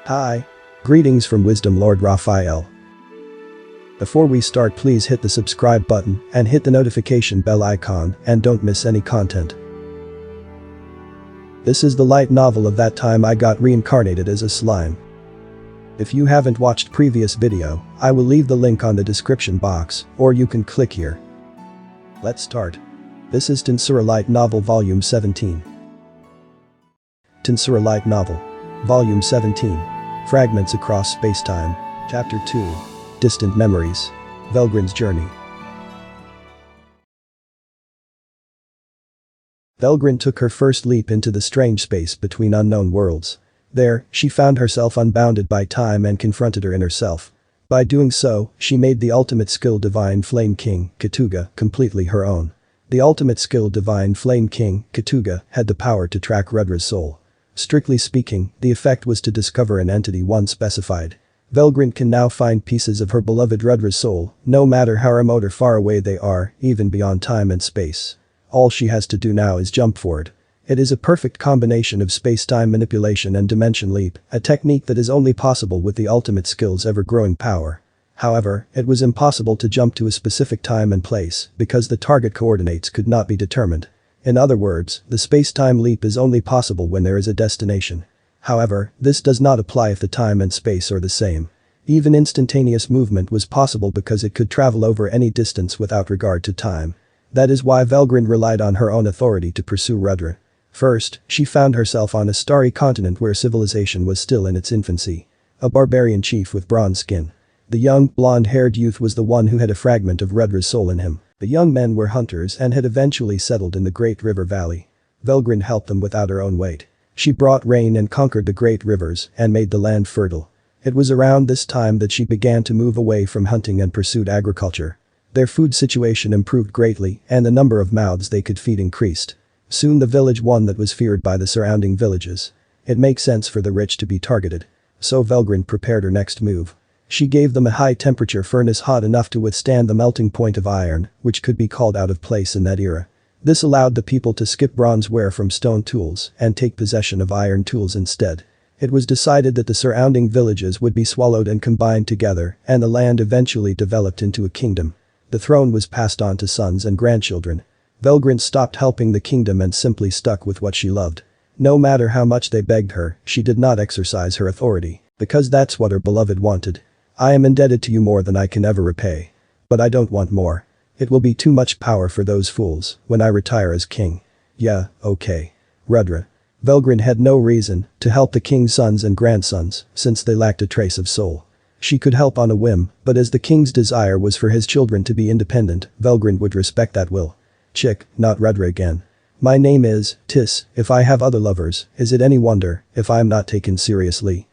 Hi. Greetings from Wisdom Lord Raphael. Before we start, please hit the subscribe button and hit the notification bell icon and don't miss any content. This is the light novel of that time I got reincarnated as a slime. If you haven't watched previous video, I will leave the link on the description box, or you can click here. Let's start. This is Tensura Light Novel Volume 17. Tensura Light Novel. Volume 17. Fragments Across Space-Time. Chapter 2. Distant Memories. Velgrind's Journey. Velgrynd took her first leap into the strange space between unknown worlds. There, she found herself unbounded by time and confronted her inner self. By doing so, she made the ultimate skill Divine Flame King, Katuga, completely her own. The ultimate skill Divine Flame King, Katuga, had the power to track Rudra's soul. Strictly speaking, the effect was to discover an entity once specified. Velgrynd can now find pieces of her beloved Rudra's soul, no matter how remote or far away they are, even beyond time and space. All she has to do now is jump forward. It is a perfect combination of space-time manipulation and dimension leap, a technique that is only possible with the ultimate skill's ever-growing power. However, it was impossible to jump to a specific time and place because the target coordinates could not be determined. In other words, the space-time leap is only possible when there is a destination. However, this does not apply if the time and space are the same. Even instantaneous movement was possible because it could travel over any distance without regard to time. That is why Velgrynd relied on her own authority to pursue Rudra. First, she found herself on a starry continent where civilization was still in its infancy. A barbarian chief with bronze skin. The young, blonde-haired youth was the one who had a fragment of Rudra's soul in him. The young men were hunters and had eventually settled in the Great River Valley. Velgrynd helped them without her own weight. She brought rain and conquered the great rivers and made the land fertile. It was around this time that she began to move away from hunting and pursued agriculture. Their food situation improved greatly and the number of mouths they could feed increased. Soon the village one that was feared by the surrounding villages. It makes sense for the rich to be targeted. So Velgrynd prepared her next move. She gave them a high-temperature furnace hot enough to withstand the melting point of iron, which could be called out of place in that era. This allowed the people to skip bronze ware from stone tools and take possession of iron tools instead. It was decided that the surrounding villages would be swallowed and combined together, and the land eventually developed into a kingdom. The throne was passed on to sons and grandchildren. Velgrynd stopped helping the kingdom and simply stuck with what she loved. No matter how much they begged her, she did not exercise her authority, because that's what her beloved wanted. I am indebted to you more than I can ever repay. But I don't want more. It will be too much power for those fools when I retire as king. Yeah, okay. Rudra. Velgrynd had no reason to help the king's sons and grandsons since they lacked a trace of soul. She could help on a whim, but as the king's desire was for his children to be independent, Velgrynd would respect that will. Chick, not Rudra again. My name is Tis. If I have other lovers, is it any wonder if I am not taken seriously?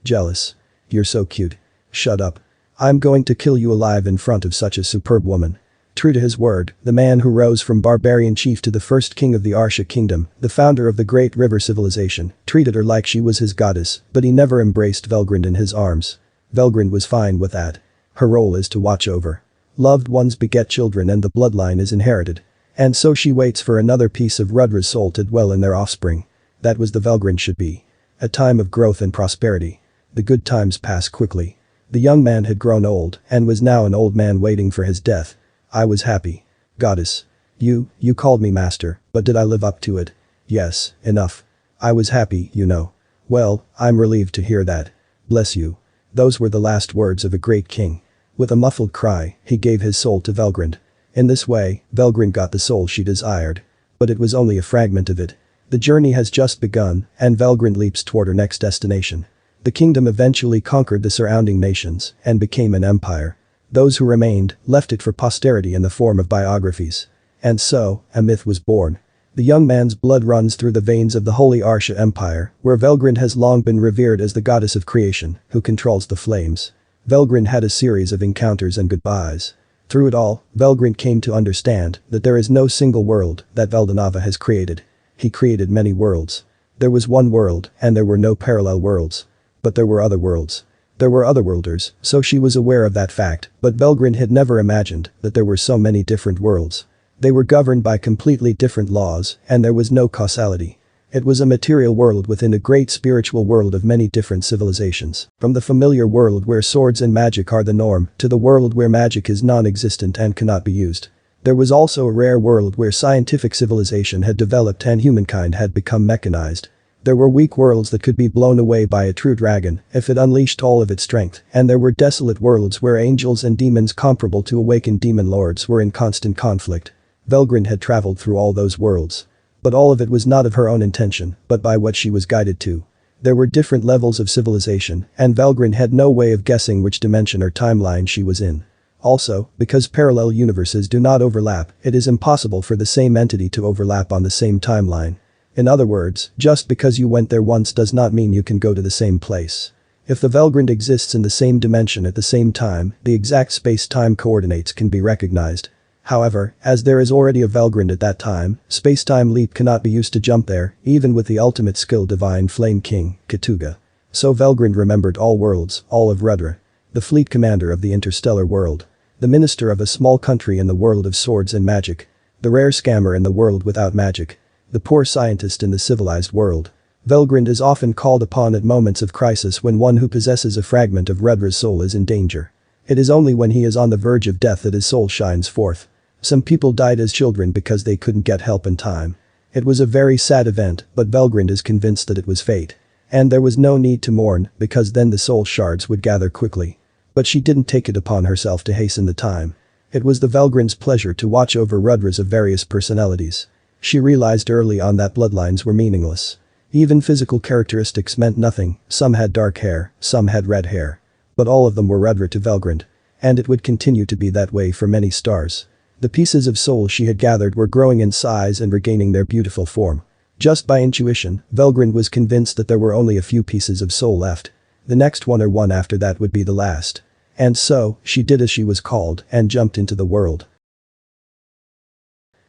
Jealous. You're so cute. Shut up. I'm going to kill you alive in front of such a superb woman. True to his word, the man who rose from barbarian chief to the first king of the Arsha kingdom, the founder of the Great River civilization, treated her like she was his goddess, but he never embraced Velgrynd in his arms. Velgrynd was fine with that. Her role is to watch over. Loved ones beget children and the bloodline is inherited. And so she waits for another piece of Rudra's soul to dwell in their offspring. That was the Velgrynd should be. A time of growth and prosperity. The good times pass quickly. The young man had grown old and was now an old man waiting for his death. I was happy. Goddess. You called me master, but did I live up to it? Yes, enough. I was happy, you know. Well, I'm relieved to hear that. Bless you. Those were the last words of a great king. With a muffled cry, he gave his soul to Velgrynd. In this way, Velgrynd got the soul she desired. But it was only a fragment of it. The journey has just begun, and Velgrynd leaps toward her next destination. The kingdom eventually conquered the surrounding nations and became an empire. Those who remained left it for posterity in the form of biographies. And so, a myth was born. The young man's blood runs through the veins of the Holy Arsha Empire, where Velgrynd has long been revered as the goddess of creation, who controls the flames. Velgrynd had a series of encounters and goodbyes. Through it all, Velgrynd came to understand that there is no single world that Veldanava has created. He created many worlds. There was one world, and there were no parallel worlds. But there were other worlds. There were otherworlders, so she was aware of that fact, but Velgrynd had never imagined that there were so many different worlds. They were governed by completely different laws, and there was no causality. It was a material world within a great spiritual world of many different civilizations. From the familiar world where swords and magic are the norm to the world where magic is non-existent and cannot be used. There was also a rare world where scientific civilization had developed and humankind had become mechanized. There were weak worlds that could be blown away by a true dragon if it unleashed all of its strength, and there were desolate worlds where angels and demons comparable to awakened demon lords were in constant conflict. Velgrynd had traveled through all those worlds. But all of it was not of her own intention, but by what she was guided to. There were different levels of civilization, and Velgrynd had no way of guessing which dimension or timeline she was in. Also, because parallel universes do not overlap, it is impossible for the same entity to overlap on the same timeline. In other words, just because you went there once does not mean you can go to the same place. If the Velgrynd exists in the same dimension at the same time, the exact space-time coordinates can be recognized. However, as there is already a Velgrynd at that time, space-time leap cannot be used to jump there, even with the ultimate skill Divine Flame King, Katuga. So Velgrynd remembered all worlds, all of Rudra. The fleet commander of the interstellar world. The minister of a small country in the world of swords and magic. The rare scammer in the world without magic. The poor scientist in the civilized world. Velgrynd is often called upon at moments of crisis when one who possesses a fragment of Rudra's soul is in danger. It is only when he is on the verge of death that his soul shines forth. Some people died as children because they couldn't get help in time. It was a very sad event, but Velgrynd is convinced that it was fate. And there was no need to mourn, because then the soul shards would gather quickly. But she didn't take it upon herself to hasten the time. It was the Velgrynd's pleasure to watch over Rudras of various personalities. She realized early on that bloodlines were meaningless. Even physical characteristics meant nothing, some had dark hair, some had red hair. But all of them were Rudra to Velgrynd. And it would continue to be that way for many stars. The pieces of soul she had gathered were growing in size and regaining their beautiful form. Just by intuition, Velgrynd was convinced that there were only a few pieces of soul left. The next one or one after that would be the last. And so, she did as she was called and jumped into the world.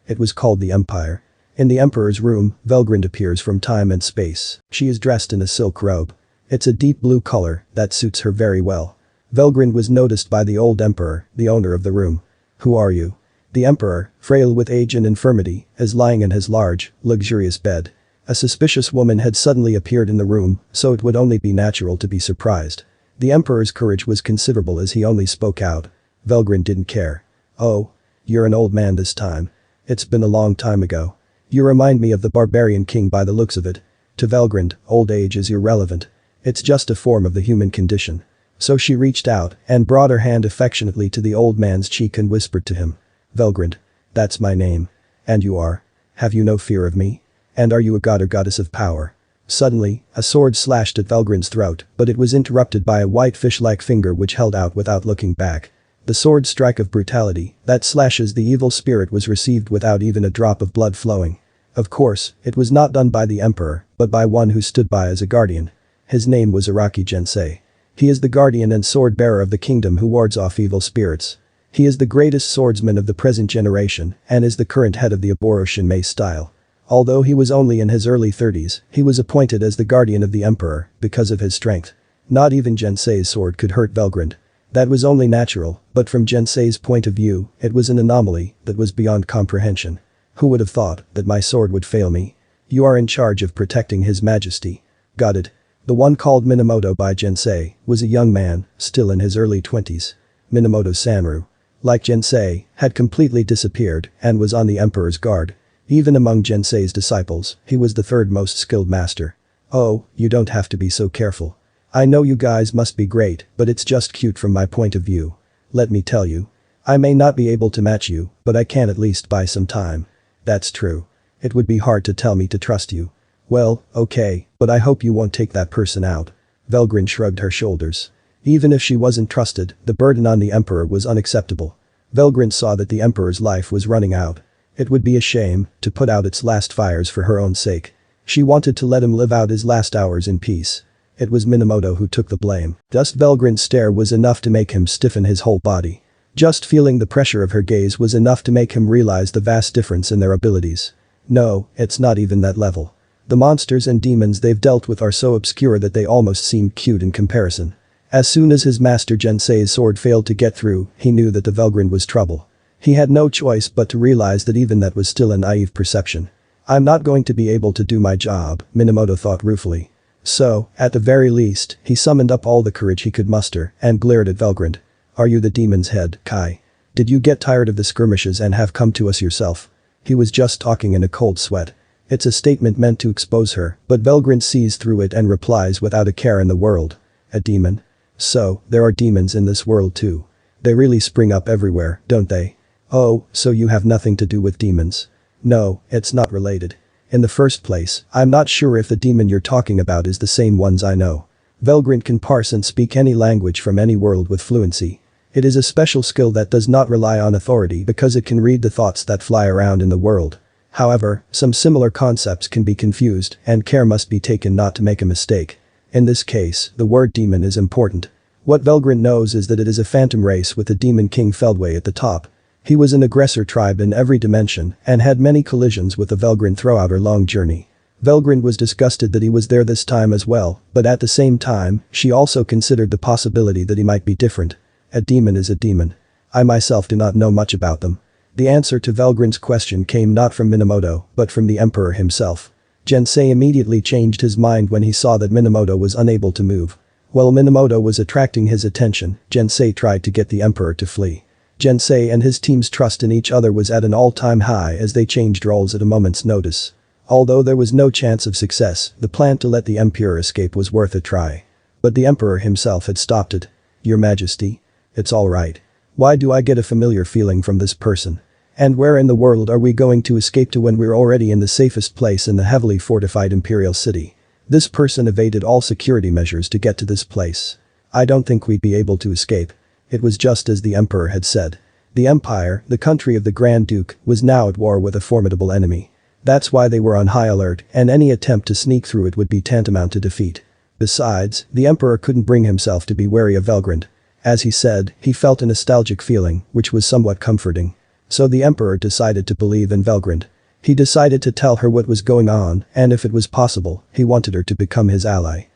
It was called the Empire. In the Emperor's room, Velgrynd appears from time and space. She is dressed in a silk robe. It's a deep blue color that suits her very well. Velgrynd was noticed by the old Emperor, the owner of the room. "Who are you?" The Emperor, frail with age and infirmity, is lying in his large, luxurious bed. A suspicious woman had suddenly appeared in the room, so it would only be natural to be surprised. The Emperor's courage was considerable as he only spoke out. Velgrynd didn't care. "Oh. You're an old man this time. It's been a long time ago. You remind me of the barbarian king by the looks of it." To Velgrynd, old age is irrelevant. It's just a form of the human condition. So she reached out and brought her hand affectionately to the old man's cheek and whispered to him. "Velgrynd. That's my name. And you are? Have you no fear of me? And are you a god or goddess of power?" Suddenly, a sword slashed at Velgrynd's throat, but it was interrupted by a white fish-like finger which held out without looking back. The sword strike of brutality that slashes the evil spirit was received without even a drop of blood flowing. Of course, it was not done by the Emperor, but by one who stood by as a guardian. His name was Araki Jensei. He is the guardian and sword-bearer of the kingdom who wards off evil spirits. He is the greatest swordsman of the present generation and is the current head of the Oboro Shinmei style. Although he was only in his early 30s, he was appointed as the guardian of the Emperor because of his strength. Not even Jensei's sword could hurt Velgrynd. That was only natural, but from Jensei's point of view, it was an anomaly that was beyond comprehension. Who would have thought that my sword would fail me? You are in charge of protecting His Majesty. Got it. The one called Minamoto by Jensei was a young man, still in his early 20s. Minamoto Sanru, like Jensei, had completely disappeared and was on the Emperor's guard. Even among Jensei's disciples, he was the third most skilled master. "Oh, you don't have to be so careful. I know you guys must be great, but it's just cute from my point of view. Let me tell you. I may not be able to match you, but I can at least buy some time." "That's true. It would be hard to tell me to trust you." "Well, okay, but I hope you won't take that person out." Velgrynd shrugged her shoulders. Even if she wasn't trusted, the burden on the Emperor was unacceptable. Velgrynd saw that the Emperor's life was running out. It would be a shame to put out its last fires for her own sake. She wanted to let him live out his last hours in peace. It was Minamoto who took the blame. Just Velgrynd's stare was enough to make him stiffen his whole body. Just feeling the pressure of her gaze was enough to make him realize the vast difference in their abilities. No, it's not even that level. The monsters and demons they've dealt with are so obscure that they almost seem cute in comparison. As soon as his master Jensei's sword failed to get through, he knew that the Velgrynd was trouble. He had no choice but to realize that even that was still a naive perception. I'm not going to be able to do my job, Minamoto thought ruefully. So, at the very least, he summoned up all the courage he could muster and glared at Velgrynd. Are you the demon's head, Kai? Did you get tired of the skirmishes and have come to us yourself? He was just talking in a cold sweat. It's a statement meant to expose her, but Velgrynd sees through it and replies without a care in the world. A demon? So, there are demons in this world too. They really spring up everywhere, don't they? Oh, so you have nothing to do with demons? No, it's not related. In the first place, I'm not sure if the demon you're talking about is the same ones I know. Velgrynd can parse and speak any language from any world with fluency. It is a special skill that does not rely on authority because it can read the thoughts that fly around in the world. However, some similar concepts can be confused and care must be taken not to make a mistake. In this case, the word demon is important. What Velgrynd knows is that it is a phantom race with the demon king Feldway at the top. He was an aggressor tribe in every dimension and had many collisions with the Velgrynd throughout her long journey. Velgrynd was disgusted that he was there this time as well, but at the same time, she also considered the possibility that he might be different. A demon is a demon. I myself do not know much about them. The answer to Velgrynd's question came not from Minamoto, but from the emperor himself. Gensei immediately changed his mind when he saw that Minamoto was unable to move. While Minamoto was attracting his attention, Gensei tried to get the emperor to flee. Gensei and his team's trust in each other was at an all-time high as they changed roles at a moment's notice. Although there was no chance of success, the plan to let the emperor escape was worth a try. But the emperor himself had stopped it. Your Majesty? It's all right. Why do I get a familiar feeling from this person? And where in the world are we going to escape to when we're already in the safest place in the heavily fortified imperial city? This person evaded all security measures to get to this place. I don't think we'd be able to escape. It was just as the emperor had said. The empire, the country of the Grand Duke, was now at war with a formidable enemy. That's why they were on high alert, and any attempt to sneak through it would be tantamount to defeat. Besides, the emperor couldn't bring himself to be wary of Velgrynd. As he said, he felt a nostalgic feeling, which was somewhat comforting. So the emperor decided to believe in Velgrynd. He decided to tell her what was going on, and if it was possible, he wanted her to become his ally.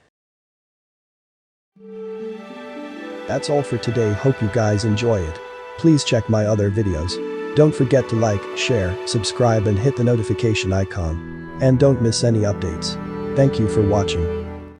That's all for today, hope you guys enjoy it. Please check my other videos. Don't forget to like, share, subscribe and hit the notification icon. And don't miss any updates. Thank you for watching.